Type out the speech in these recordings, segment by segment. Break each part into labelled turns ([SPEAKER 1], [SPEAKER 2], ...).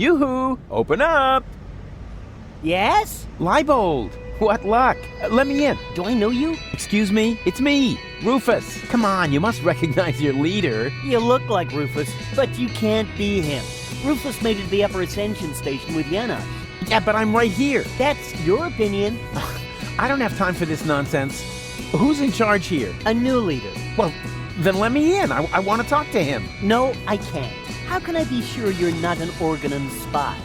[SPEAKER 1] Yoo-hoo! Open up!
[SPEAKER 2] Yes?
[SPEAKER 1] Leibold! What luck! Let me in.
[SPEAKER 2] Do I know you?
[SPEAKER 1] Excuse me? It's me, Rufus. Come on, you must recognize your leader.
[SPEAKER 2] You look like Rufus, but you can't be him. Rufus made it to the Upper Ascension Station with Yenna.
[SPEAKER 1] Yeah, but I'm right here.
[SPEAKER 2] That's your opinion.
[SPEAKER 1] I don't have time for this nonsense. Who's in charge here?
[SPEAKER 2] A new leader.
[SPEAKER 1] Well, then let me in. I want to talk to him.
[SPEAKER 2] No, I can't. How can I be sure you're not an Organon spy?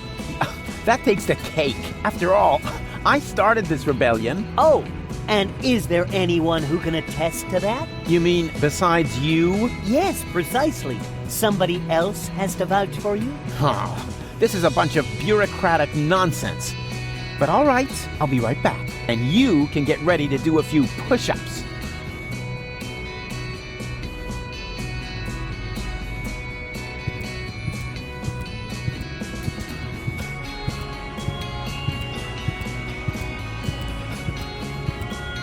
[SPEAKER 1] That takes the cake. After all, I started this rebellion.
[SPEAKER 2] Oh, and is there anyone who can attest to that?
[SPEAKER 1] You mean besides you?
[SPEAKER 2] Yes, precisely. Somebody else has to vouch for you?
[SPEAKER 1] Oh, this is a bunch of bureaucratic nonsense. But all right, I'll be right back. And you can get ready to do a few push-ups.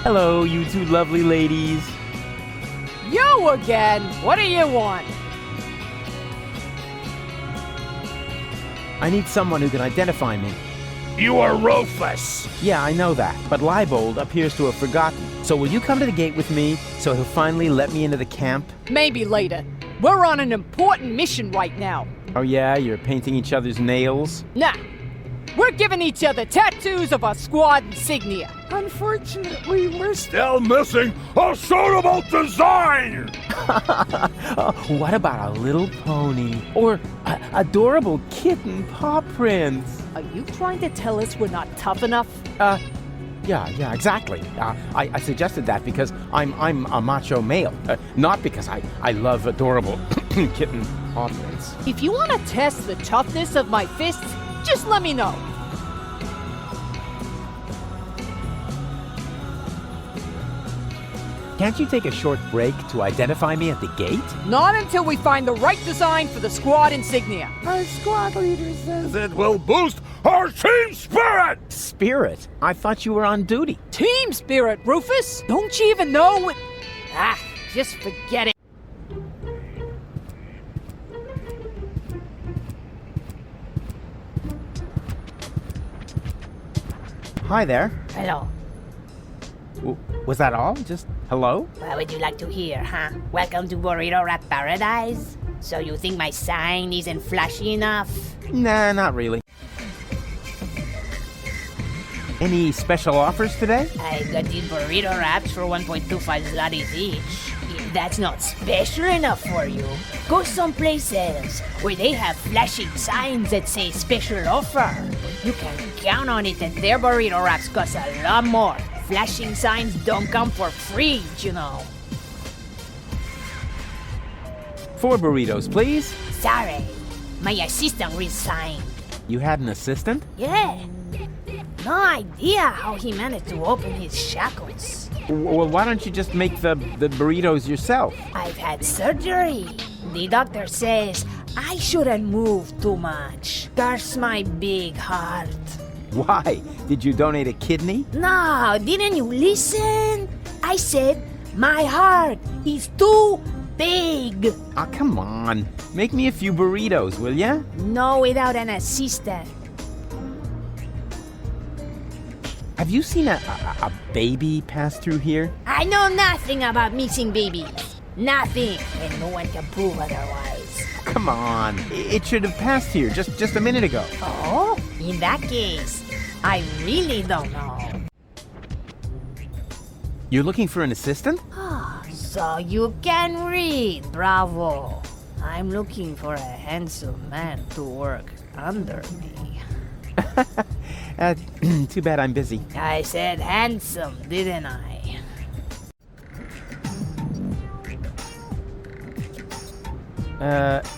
[SPEAKER 1] Hello, you two lovely ladies.
[SPEAKER 3] You again? What do you want?
[SPEAKER 1] I need someone who can identify me.
[SPEAKER 4] You are Rufus!
[SPEAKER 1] Yeah, I know that, but Leibold appears to have forgotten. So will you come to the gate with me so he'll finally let me into the camp?
[SPEAKER 3] Maybe later. We're on an important mission right now.
[SPEAKER 1] Oh yeah, you're painting each other's nails?
[SPEAKER 3] Nah. We're giving each other tattoos of our squad insignia.
[SPEAKER 4] Unfortunately, we're still missing a suitable design!
[SPEAKER 1] What about a little pony? Or adorable kitten paw prints?
[SPEAKER 3] Are you trying to tell us we're not tough enough?
[SPEAKER 1] Yeah, exactly. I suggested that because I'm a macho male, not because I love adorable kitten paw prints.
[SPEAKER 3] If you want to test the toughness of my fists, just let me know.
[SPEAKER 1] Can't you take a short break to identify me at the gate?
[SPEAKER 3] Not until we find the right design for the squad insignia.
[SPEAKER 4] Our squad leader says it will boost our team spirit!
[SPEAKER 1] Spirit? I thought you were on duty.
[SPEAKER 3] Team spirit, Rufus! Don't you even know what... just forget it.
[SPEAKER 1] Hi there.
[SPEAKER 5] Hello.
[SPEAKER 1] Was that all? Just hello?
[SPEAKER 5] What would you like to hear, huh? Welcome to Burrito Wrap Paradise? So you think my sign isn't flashy enough?
[SPEAKER 1] Nah, not really. Any special offers today?
[SPEAKER 5] I got these burrito wraps for 1.25 zlotys each. If that's not special enough for you, go someplace else where they have flashing signs that say special offer. You can count on it that their burrito wraps cost a lot more. Flashing signs don't come for free, you know.
[SPEAKER 1] 4 burritos, please.
[SPEAKER 5] Sorry, my assistant resigned.
[SPEAKER 1] You had an assistant?
[SPEAKER 5] Yeah. No idea how he managed to open his shackles.
[SPEAKER 1] Well, why don't you just make the burritos yourself?
[SPEAKER 5] I've had surgery. The doctor says I shouldn't move too much. That's my big heart.
[SPEAKER 1] Why? Did you donate a kidney?
[SPEAKER 5] No, didn't you listen? I said my heart is too big.
[SPEAKER 1] Ah, come on. Make me a few burritos, will ya?
[SPEAKER 5] No, without an assistant.
[SPEAKER 1] Have you seen a baby pass through here?
[SPEAKER 5] I know nothing about missing babies. Nothing, and no one can prove otherwise.
[SPEAKER 1] Come on. It should have passed here just a minute ago.
[SPEAKER 5] Oh, in that case, I really don't know.
[SPEAKER 1] You're looking for an assistant?
[SPEAKER 5] So you can read, bravo. I'm looking for a handsome man to work under me.
[SPEAKER 1] Too bad I'm busy.
[SPEAKER 5] I said handsome, didn't I?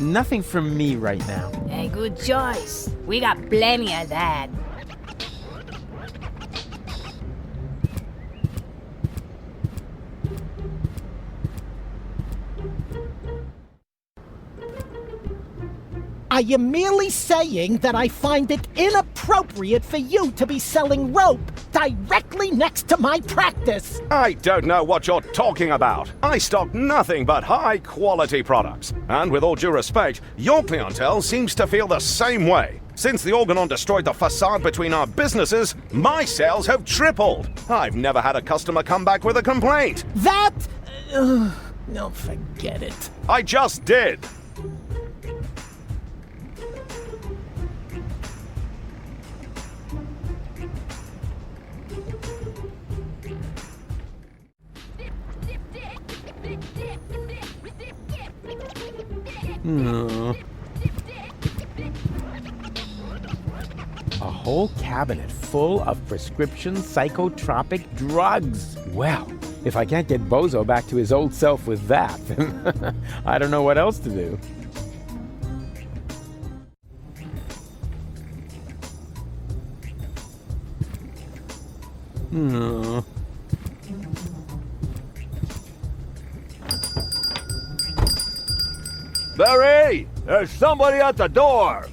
[SPEAKER 1] Nothing from me right now.
[SPEAKER 5] A good choice. We got plenty of that.
[SPEAKER 6] Are you merely saying that I find it inappropriate for you to be selling rope directly next to my practice?
[SPEAKER 4] I don't know what you're talking about. I stock nothing but high-quality products. And with all due respect, your clientele seems to feel the same way. Since the Organon destroyed the facade between our businesses, my sales have tripled. I've never had a customer come back with a complaint.
[SPEAKER 6] That... no, forget it.
[SPEAKER 4] I just did.
[SPEAKER 1] A whole cabinet full of prescription psychotropic drugs. Well, if I can't get Bozo back to his old self with that, then I don't know what else to do.
[SPEAKER 4] Barry, there's somebody at the door.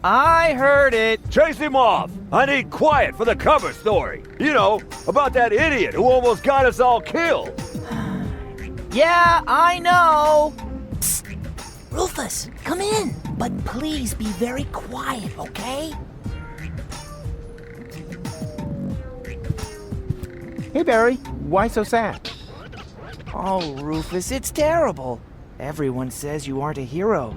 [SPEAKER 3] I heard it.
[SPEAKER 4] Chase him off. I need quiet for the cover story. You know, about that idiot who almost got us all killed.
[SPEAKER 3] Yeah, I know.
[SPEAKER 2] Rufus, come in. But please be very quiet, okay?
[SPEAKER 1] Hey, Barry, why so sad?
[SPEAKER 3] Oh, Rufus, it's terrible. Everyone says you aren't a hero.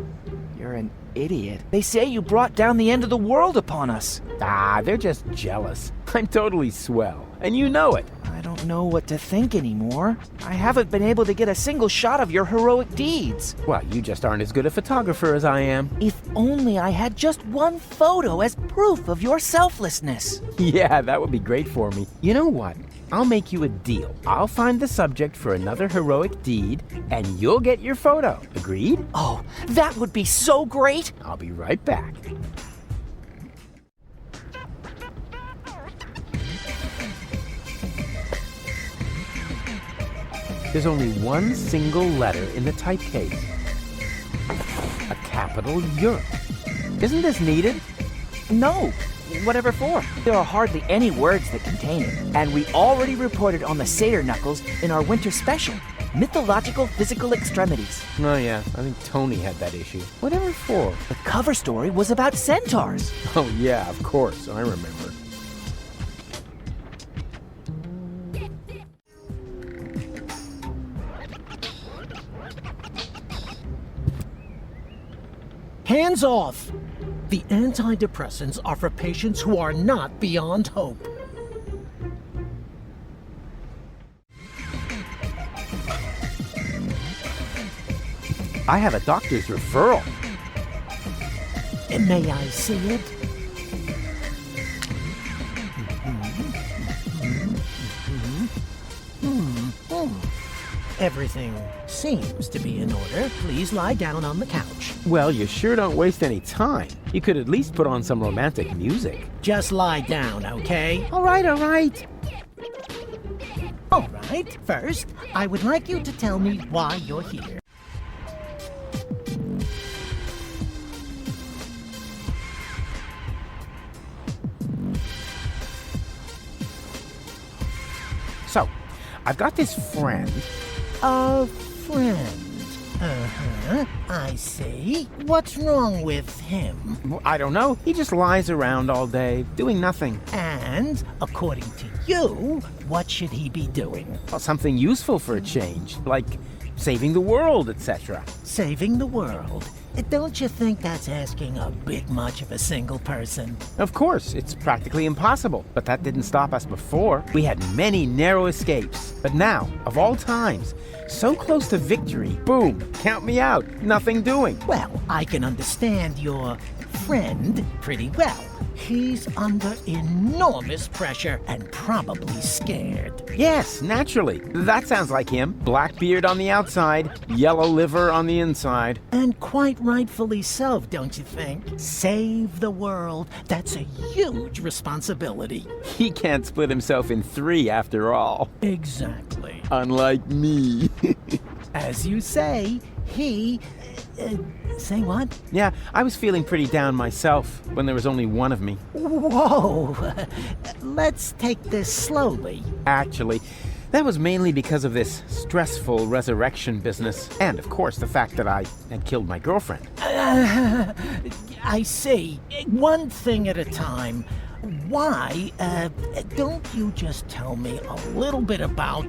[SPEAKER 3] You're an idiot. They say you brought down the end of the world upon us.
[SPEAKER 1] Ah, they're just jealous. I'm totally swell, and you know it.
[SPEAKER 3] I don't know what to think anymore. I haven't been able to get a single shot of your heroic deeds.
[SPEAKER 1] Well, you just aren't as good a photographer as I am.
[SPEAKER 3] If only I had just one photo as proof of your selflessness.
[SPEAKER 1] Yeah, that would be great for me. You know what? I'll make you a deal. I'll find the subject for another heroic deed, and you'll get your photo. Agreed?
[SPEAKER 3] Oh, that would be so great.
[SPEAKER 1] I'll be right back. There's only one single letter in the type case. A capital Europe. Isn't this needed?
[SPEAKER 3] No. Whatever for? There are hardly any words that contain it, and we already reported on the satyr knuckles in our winter special, Mythological Physical Extremities.
[SPEAKER 1] Oh yeah, I think Tony had that issue. Whatever for?
[SPEAKER 3] The cover story was about centaurs.
[SPEAKER 1] Oh yeah, of course, I remember.
[SPEAKER 6] Hands off! The antidepressants are for patients who are not beyond hope.
[SPEAKER 1] I have a doctor's referral.
[SPEAKER 6] May I see it? Everything seems to be in order. Please lie down on the couch.
[SPEAKER 1] Well, you sure don't waste any time. You could at least put on some romantic music.
[SPEAKER 6] Just lie down, okay?
[SPEAKER 1] All right, all right.
[SPEAKER 6] All right. First, I would like you to tell me why you're here.
[SPEAKER 1] So, I've got this friend.
[SPEAKER 6] A friend. Uh-huh. I see. What's wrong with him?
[SPEAKER 1] I don't know. He just lies around all day, doing nothing.
[SPEAKER 6] And, according to you, what should he be doing?
[SPEAKER 1] Well, something useful for a change, like saving the world, etc.
[SPEAKER 6] Saving the world. Don't you think that's asking a bit much of a single person?
[SPEAKER 1] Of course, it's practically impossible, but that didn't stop us before. We had many narrow escapes, but now, of all times, so close to victory, boom, count me out, nothing doing.
[SPEAKER 6] Well, I can understand your friend pretty well. He's under enormous pressure and probably scared.
[SPEAKER 1] Yes, naturally. That sounds like him. Black beard on the outside, yellow liver on the inside.
[SPEAKER 6] And quite rightfully so, don't you think? Save the world. That's a huge responsibility.
[SPEAKER 1] He can't split himself in three after all.
[SPEAKER 6] Exactly.
[SPEAKER 1] Unlike me.
[SPEAKER 6] As you say, he... say what?
[SPEAKER 1] Yeah, I was feeling pretty down myself when there was only one of me.
[SPEAKER 6] Whoa! Let's take this slowly.
[SPEAKER 1] Actually, that was mainly because of this stressful resurrection business. And, of course, the fact that I had killed my girlfriend.
[SPEAKER 6] I see. One thing at a time. Why, don't you just tell me a little bit about,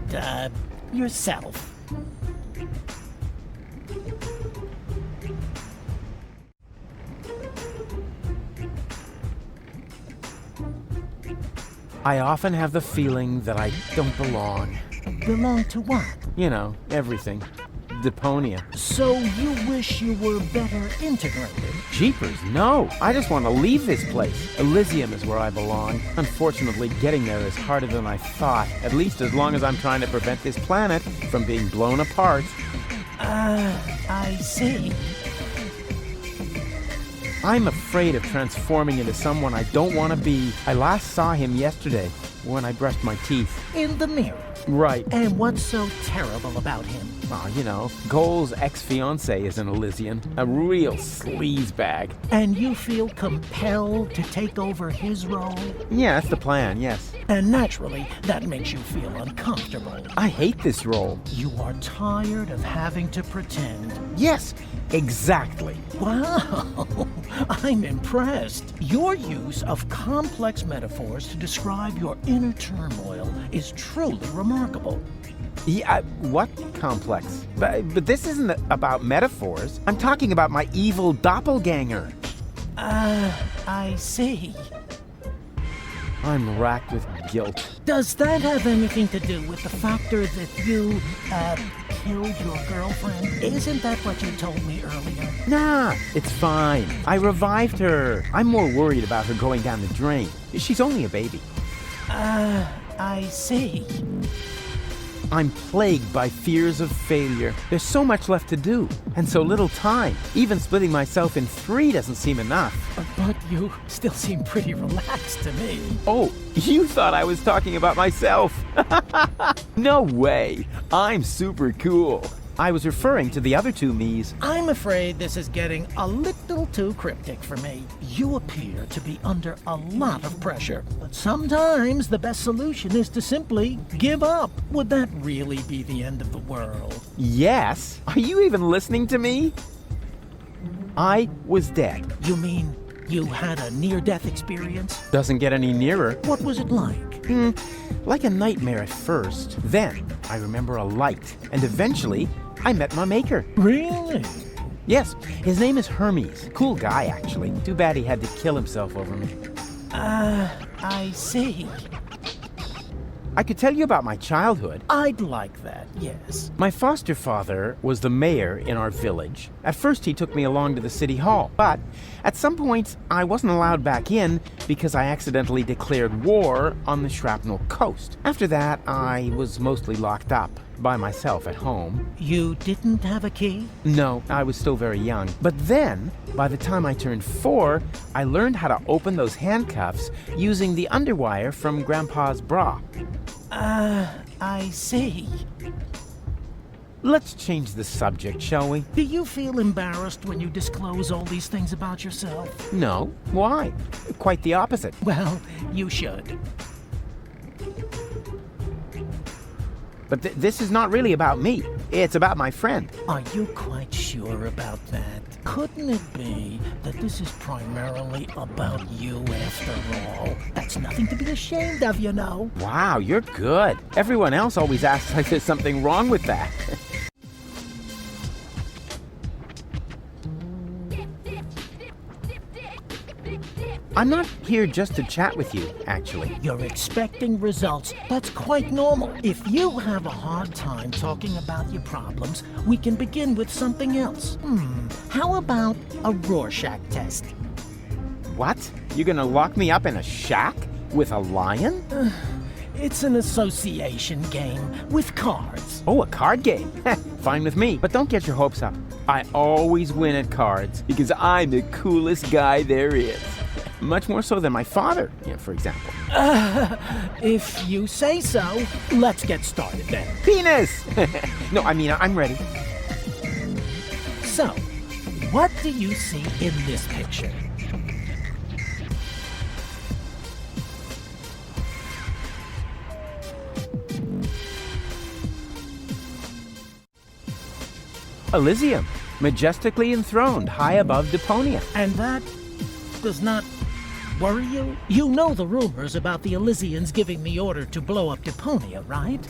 [SPEAKER 6] yourself?
[SPEAKER 1] I often have the feeling that I don't belong.
[SPEAKER 6] Belong to what?
[SPEAKER 1] You know, everything. Deponia.
[SPEAKER 6] So you wish you were better integrated?
[SPEAKER 1] Jeepers, no. I just want to leave this place. Elysium is where I belong. Unfortunately, getting there is harder than I thought, at least as long as I'm trying to prevent this planet from being blown apart.
[SPEAKER 6] I see.
[SPEAKER 1] I'm afraid of transforming into someone I don't want to be. I last saw him yesterday when I brushed my teeth.
[SPEAKER 6] In the mirror.
[SPEAKER 1] Right.
[SPEAKER 6] And what's so terrible about him?
[SPEAKER 1] Oh, you know, Goal's ex-fiancée is an Elysian. A real sleazebag.
[SPEAKER 6] And you feel compelled to take over his role?
[SPEAKER 1] Yeah, that's the plan, yes.
[SPEAKER 6] And naturally, that makes you feel uncomfortable.
[SPEAKER 1] I hate this role.
[SPEAKER 6] You are tired of having to pretend.
[SPEAKER 1] Yes, exactly.
[SPEAKER 6] Wow, I'm impressed. Your use of complex metaphors to describe your inner turmoil is truly remarkable.
[SPEAKER 1] Yeah, what complex? But this isn't about metaphors. I'm talking about my evil doppelganger.
[SPEAKER 6] I see.
[SPEAKER 1] I'm racked with guilt.
[SPEAKER 6] Does that have anything to do with the factor that you, killed your girlfriend? Isn't that what you told me earlier?
[SPEAKER 1] Nah, it's fine. I revived her. I'm more worried about her going down the drain. She's only a baby.
[SPEAKER 6] I see.
[SPEAKER 1] I'm plagued by fears of failure. There's so much left to do, and so little time. Even splitting myself in 3 doesn't seem enough.
[SPEAKER 6] But you still seem pretty relaxed to me.
[SPEAKER 1] Oh, you thought I was talking about myself. No way. I'm super cool. I was referring to the other 2 me's.
[SPEAKER 6] I'm afraid this is getting a little too cryptic for me. You appear to be under a lot of pressure, but sometimes the best solution is to simply give up. Would that really be the end of the world?
[SPEAKER 1] Yes. Are you even listening to me? I was dead.
[SPEAKER 6] You mean you had a near-death experience?
[SPEAKER 1] Doesn't get any nearer.
[SPEAKER 6] What was it like?
[SPEAKER 1] Like a nightmare at first. Then I remember a light, and eventually I met my maker.
[SPEAKER 6] Really?
[SPEAKER 1] Yes, his name is Hermes. Cool guy, actually. Too bad he had to kill himself over me.
[SPEAKER 6] I see.
[SPEAKER 1] I could tell you about my childhood.
[SPEAKER 6] I'd like that, yes.
[SPEAKER 1] My foster father was the mayor in our village. At first he took me along to the city hall, but at some point I wasn't allowed back in because I accidentally declared war on the Shrapnel Coast. After that, I was mostly locked up by myself at home.
[SPEAKER 6] You didn't have a key?
[SPEAKER 1] No, I was still very young. But then, by the time I turned 4, I learned how to open those handcuffs using the underwire from Grandpa's bra.
[SPEAKER 6] I see.
[SPEAKER 1] Let's change the subject, shall we?
[SPEAKER 6] Do you feel embarrassed when you disclose all these things about yourself?
[SPEAKER 1] No. Why? Quite the opposite.
[SPEAKER 6] Well, you should.
[SPEAKER 1] But this is not really about me. It's about my friend.
[SPEAKER 6] Are you quite sure about that? Couldn't it be that this is primarily about you after all? That's nothing to be ashamed of, you know.
[SPEAKER 1] Wow, you're good. Everyone else always acts like there's something wrong with that. I'm not here just to chat with you, actually.
[SPEAKER 6] You're expecting results. That's quite normal. If you have a hard time talking about your problems, we can begin with something else. How about a Rorschach test?
[SPEAKER 1] What? You're gonna lock me up in a shack with a lion?
[SPEAKER 6] It's an association game with cards.
[SPEAKER 1] Oh, a card game. Fine with me, but don't get your hopes up. I always win at cards because I'm the coolest guy there is. Much more so than my father, for example.
[SPEAKER 6] If you say so, let's get started then.
[SPEAKER 1] Penis! No, I mean, I'm ready.
[SPEAKER 6] So, what do you see in this picture?
[SPEAKER 1] Elysium, majestically enthroned high above Deponia.
[SPEAKER 6] And that does not worry you? You know the rumors about the Elysians giving the order to blow up Deponia, right?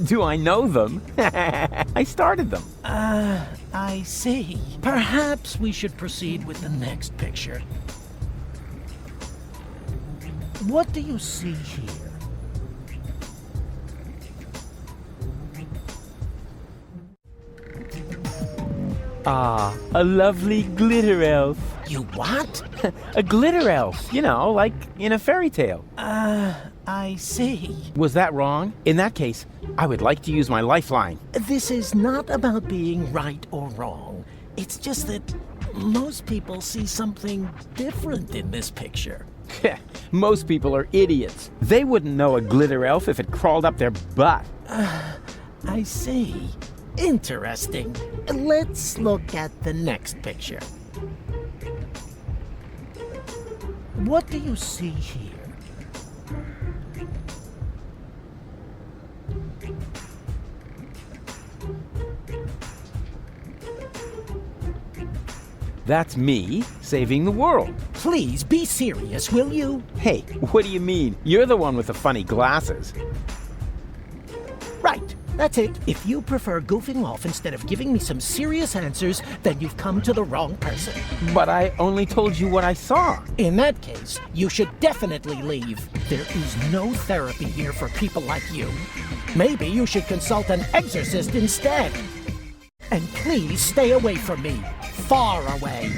[SPEAKER 1] Do I know them? I started them.
[SPEAKER 6] I see. Perhaps we should proceed with the next picture. What do you see here?
[SPEAKER 1] Ah, a lovely glitter elf.
[SPEAKER 6] You what?
[SPEAKER 1] A glitter elf, you know, like in a fairy tale.
[SPEAKER 6] I see.
[SPEAKER 1] Was that wrong? In that case, I would like to use my lifeline.
[SPEAKER 6] This is not about being right or wrong. It's just that most people see something different in this picture.
[SPEAKER 1] Most people are idiots. They wouldn't know a glitter elf if it crawled up their butt.
[SPEAKER 6] I see. Interesting. Let's look at the next picture. What do you see here?
[SPEAKER 1] That's me saving the world.
[SPEAKER 6] Please be serious, will you?
[SPEAKER 1] Hey, what do you mean? You're the one with the funny glasses.
[SPEAKER 6] Right, that's it. If you prefer goofing off instead of giving me some serious answers, then you've come to the wrong person.
[SPEAKER 1] But I only told you what I saw.
[SPEAKER 6] In that case, you should definitely leave. There is no therapy here for people like you. Maybe you should consult an exorcist instead. And please stay away from me. Far away.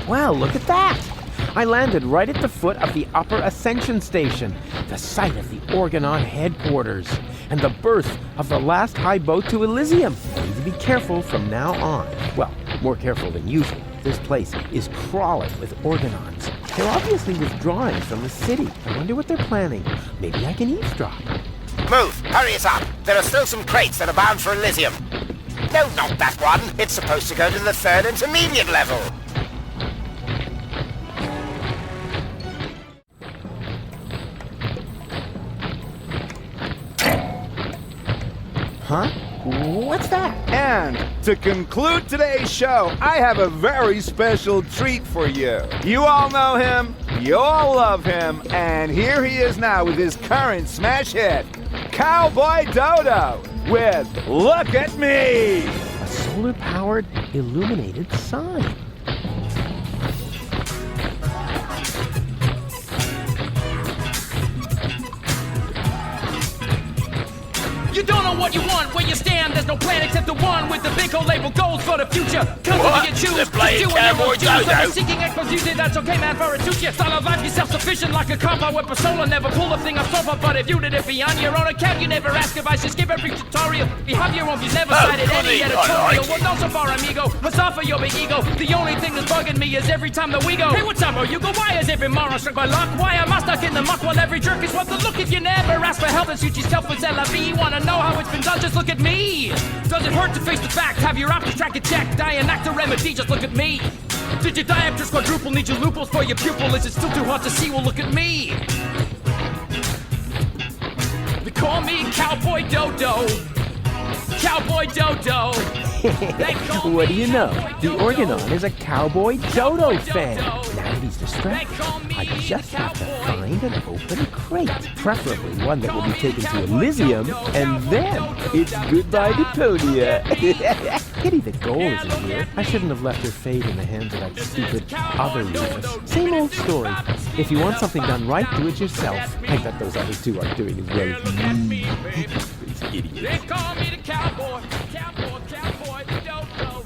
[SPEAKER 1] Well, look at that! I landed right at the foot of the Upper Ascension Station, the site of the Organon headquarters, and the berth of the last high boat to Elysium. I need to be careful from now on. Well, more careful than usual. This place is crawling with Organons. They're obviously withdrawing from the city. I wonder what they're planning. Maybe I can eavesdrop.
[SPEAKER 7] Move! Hurry us up! There are still some crates that are bound for Elysium. No, not that one. It's supposed to go to the third intermediate level.
[SPEAKER 1] Huh? What's that?
[SPEAKER 8] And to conclude today's show, I have a very special treat for you. You all know him, you all love him, and here he is now with his current smash hit, Cowboy Dodo, with Look at Me!
[SPEAKER 1] A solar-powered, illuminated sign.
[SPEAKER 9] You don't know what you want, where you stand. There's no plan except the one with the big old label goals for the future. Company
[SPEAKER 7] What?
[SPEAKER 9] you choose.
[SPEAKER 7] The playing
[SPEAKER 9] you and your
[SPEAKER 7] Cowboy
[SPEAKER 9] own shoes.
[SPEAKER 7] Dodo?
[SPEAKER 9] If you're seeking exclusivity, that's okay, man, for it suits you. Style of life, you're self-sufficient like a compound with persona. Never pull a thing off sofa, but if you did it beyond your own account, you never ask if I should skip every tutorial. You have your own views, never cited any
[SPEAKER 7] goody, I
[SPEAKER 9] editorial.
[SPEAKER 7] like
[SPEAKER 9] Well, not so far, amigo. Huzzah for your big ego. The only thing that's bugging me is every time that we go. Hey, what's up, bro? You go, why is every moron struck by luck? Why am I stuck in the muck while every jerk is what the look? If you never ask for help and suit yourself with LV, wanna know how it's been done? Just look at me. Does it hurt to face the fact? Have your options track it checked? Die an actor remedy, just look at me. Did your diopter quadruple? Need your loopholes for your pupil? Is it still too hard to see? Well, look at me. They call me Cowboy Dodo. Cowboy Dodo.
[SPEAKER 1] What do you know? The Organon is a Cowboy Dodo fan. Now that he's distracted, I just have to find and open a crate, preferably one that will be taken to Elysium, and then it's Goodbye Deponia. Pity the goal isn't here. I shouldn't have left her fate in the hands of that stupid other Rufus. Same old story. If you want something done right, do it yourself. I bet those other two aren't doing as well as me. These idiots.
[SPEAKER 9] They call me the cowboy, cowboy, cowboy, Dodo.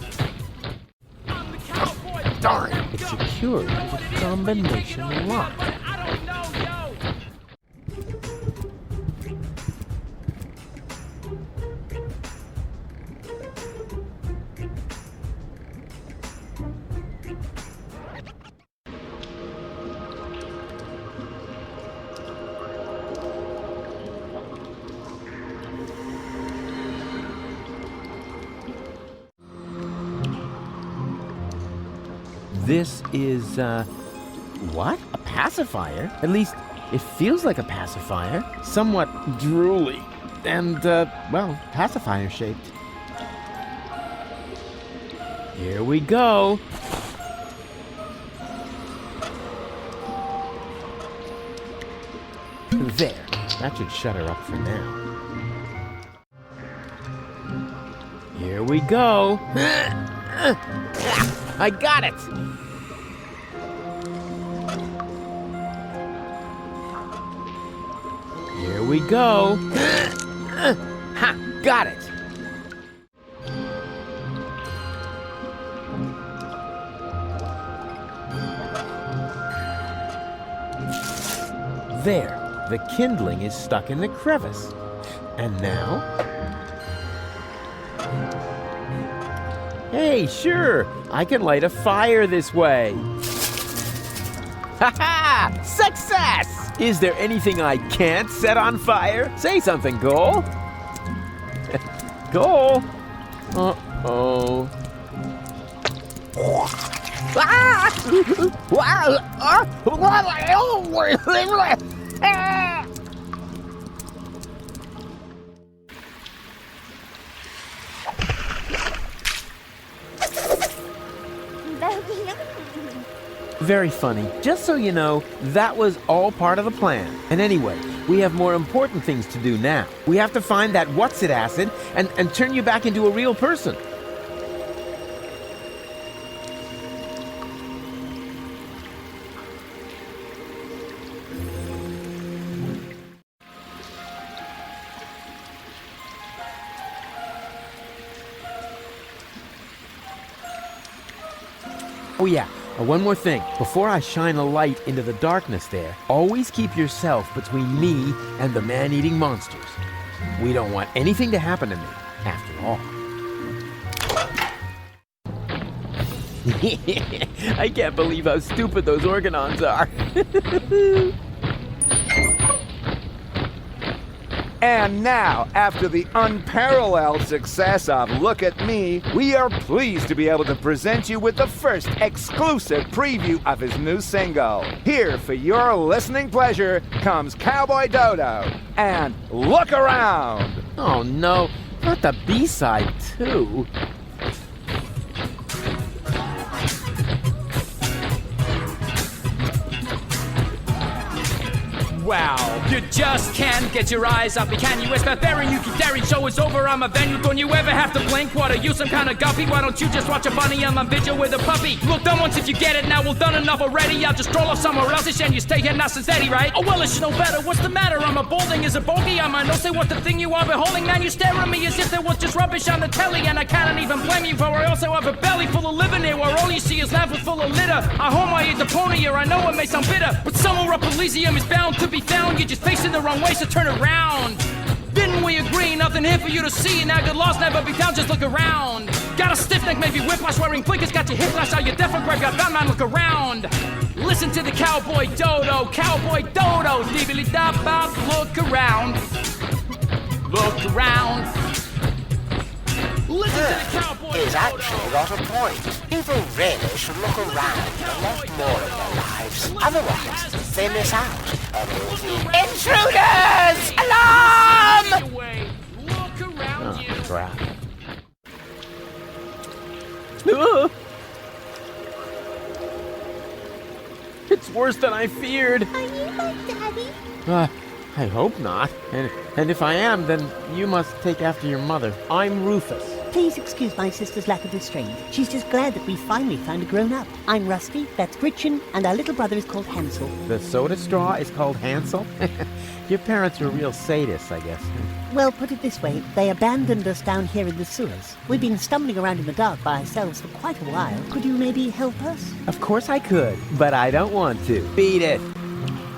[SPEAKER 9] I'm the cowboy.
[SPEAKER 1] Darn, it's secured with a combination lock.
[SPEAKER 9] I don't know, yo.
[SPEAKER 1] This is, what? A pacifier? At least, it feels like a pacifier. Somewhat drooly. And, well, pacifier-shaped. Here we go. There. That should shut her up for now. Here we go. I got it! Here we go. Ha! Got it! There. The kindling is stuck in the crevice. And now? Hey, sure! I can light a fire this way. Ha-ha! Success! Is there anything I can't set on fire? Say something, Goal. Goal? Uh-oh. Very funny. Just so you know, that was all part of the plan. And anyway, we have more important things to do now. We have to find that what's-it acid and turn you back into a real person. Oh yeah, one more thing. Before I shine a light into the darkness there, always keep yourself between me and the man-eating monsters. We don't want anything to happen to me, after all. I can't believe how stupid those Organons are.
[SPEAKER 8] And now, after the unparalleled success of Look at Me, we are pleased to be able to present you with the first exclusive preview of his new single. Here, for your listening pleasure, comes Cowboy Dodo and Look Around.
[SPEAKER 1] Oh no, not the B-side too.
[SPEAKER 9] Wow, you just can't get your eyes up. Can you? It's barbarian, you keep daring. Show is over, I'm a venue. Don't you ever have to blink? What, are you some kind of guppy? Why don't you just watch a bunny on my vigil with a puppy? Look, done once if you get it now. Well, done enough already. I'll just stroll off somewhere else and you stay here nice and steady, right? Oh, well, it should know better. What's the matter? I'm a balding is a bogey. I might not say what the thing you are beholding. Man, you stare at me as if there was just rubbish on the telly. And I cannot even blame you, for I also have a belly full of living here where all you see is laughing full of litter. I home I eat Deponia. I know it may sound bitter, but somewhere up Elysium is bound to be found. You're just facing the wrong way, so turn around. Didn't we agree? Nothing here for you to see. Now good loss never be found, just look around. Got a stiff neck, maybe whiplash, wearing blinkers. Got your hip flash, are you deaf or grab? Got Batman, look around. Listen to the Cowboy Dodo, Cowboy Dodo. Deebily-da-bop, look around. Look around. Listen to the Cowboy
[SPEAKER 7] He's
[SPEAKER 9] Dodo.
[SPEAKER 7] actually got a point. People really should look around a lot more in their lives. Otherwise, they miss out on all the intruders! Alarm!
[SPEAKER 9] Look around you.
[SPEAKER 1] Crap. It's worse than I feared.
[SPEAKER 5] Are you my daddy?
[SPEAKER 1] I hope not. And if I am, then you must take after your mother. I'm Rufus.
[SPEAKER 2] Please excuse my sister's lack of restraint. She's just glad that we finally found a grown-up. I'm Rusty, that's Gretchen, and our little brother is called Hansel.
[SPEAKER 1] The soda straw is called Hansel? Your parents are real sadists, I guess.
[SPEAKER 2] Well, put it this way, they abandoned us down here in the sewers. We've been stumbling around in the dark by ourselves for quite a while. Could you maybe help us?
[SPEAKER 1] Of course I could, but I don't want to. Beat it.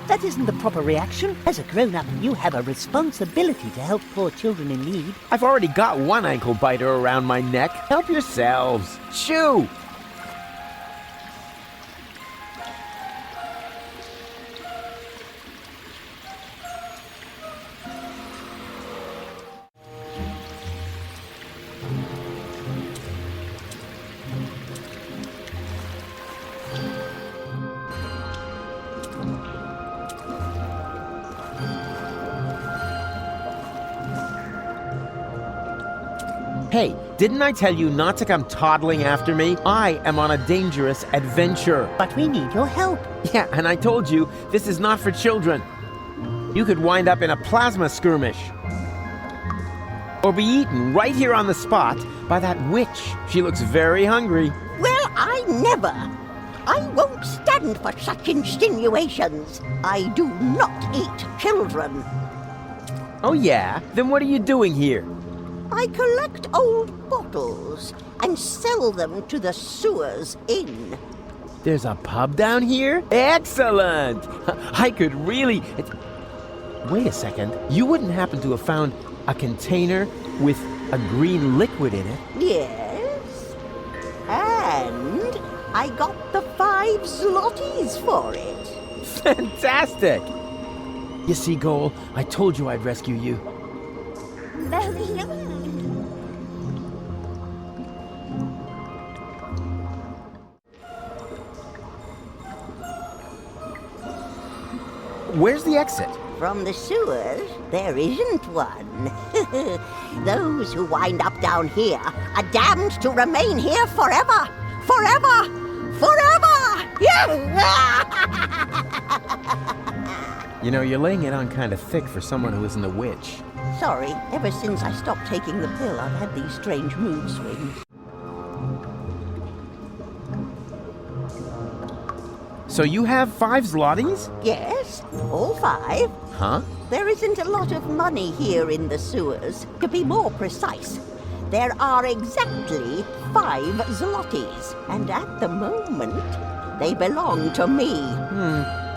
[SPEAKER 2] That isn't the proper reaction. As a grown-up, you have a responsibility to help poor children in need.
[SPEAKER 1] I've already got one ankle biter around my neck. Help yourselves. Shoo! Hey, didn't I tell you not to come toddling after me? I am on a dangerous adventure.
[SPEAKER 2] But we need your help.
[SPEAKER 1] Yeah, and I told you, this is not for children. You could wind up in a plasma skirmish. Or be eaten right here on the spot by that witch. She looks very hungry.
[SPEAKER 10] Well, I never. I won't stand for such insinuations. I do not eat children.
[SPEAKER 1] Oh yeah? Then what are you doing here?
[SPEAKER 10] I collect old bottles and sell them to the sewers inn.
[SPEAKER 1] There's a pub down here? Excellent! I could really... Wait a second. You wouldn't happen to have found a container with a green liquid in it?
[SPEAKER 10] Yes. And I got the 5 zlotys for it.
[SPEAKER 1] Fantastic! You see, Goal, I told you I'd rescue you. Where's the exit?
[SPEAKER 10] From the sewers, there isn't one. Those who wind up down here are damned to remain here forever! Forever! Forever!
[SPEAKER 1] You know, you're laying it on kind of thick for someone who isn't a witch.
[SPEAKER 10] Sorry, ever since I stopped taking the pill, I've had these strange mood swings.
[SPEAKER 1] So you have 5 zlotys?
[SPEAKER 10] Yes, all 5.
[SPEAKER 1] Huh?
[SPEAKER 10] There isn't a lot of money here in the sewers. To be more precise, there are exactly 5 zlotys, and at the moment, they belong to me.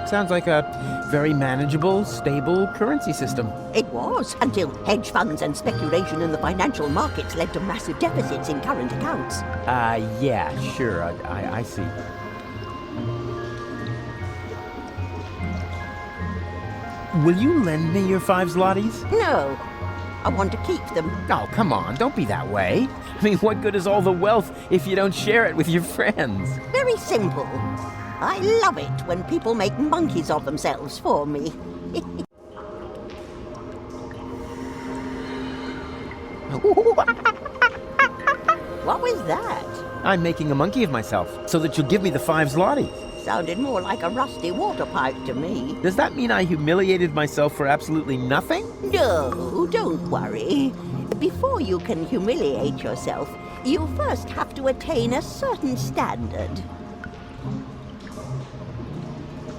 [SPEAKER 1] Sounds like a very manageable, stable currency system.
[SPEAKER 10] It was, until hedge funds and speculation in the financial markets led to massive deficits in current accounts.
[SPEAKER 1] Yeah, sure, I see. Will you lend me your 5 zlotys?
[SPEAKER 10] No, I want to keep them.
[SPEAKER 1] Oh, come on, don't be that way. I mean, what good is all the wealth if you don't share it with your friends?
[SPEAKER 10] Very simple. I love it when people make monkeys of themselves for me. What was that?
[SPEAKER 1] I'm making a monkey of myself so that you'll give me the 5 zlotys.
[SPEAKER 10] Sounded more like a rusty water pipe to me.
[SPEAKER 1] Does that mean I humiliated myself for absolutely nothing?
[SPEAKER 10] No, don't worry. Before you can humiliate yourself, you first have to attain a certain standard.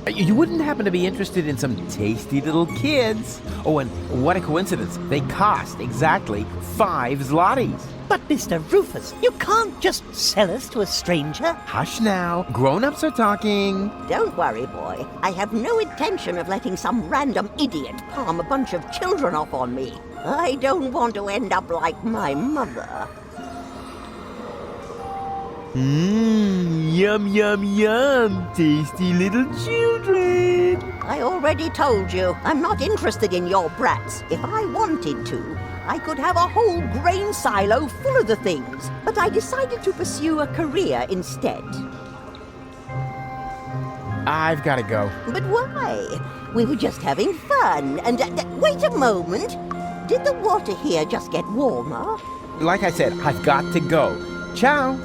[SPEAKER 1] You wouldn't happen to be interested in some tasty little kids? Oh, and what a coincidence. They cost exactly 5 zlotys.
[SPEAKER 2] But Mr. Rufus, you can't just sell us to a stranger.
[SPEAKER 1] Hush now. Grown-ups are talking.
[SPEAKER 10] Don't worry, boy. I have no intention of letting some random idiot palm a bunch of children off on me. I don't want to end up like my mother.
[SPEAKER 1] Yum, yum, yum. Tasty little children.
[SPEAKER 10] I already told you, I'm not interested in your brats. If I wanted to, I could have a whole grain silo full of the things. But I decided to pursue a career instead.
[SPEAKER 1] I've got to go.
[SPEAKER 10] But why? We were just having fun. And wait a moment. Did the water here just get warmer?
[SPEAKER 1] Like I said, I've got to go. Ciao.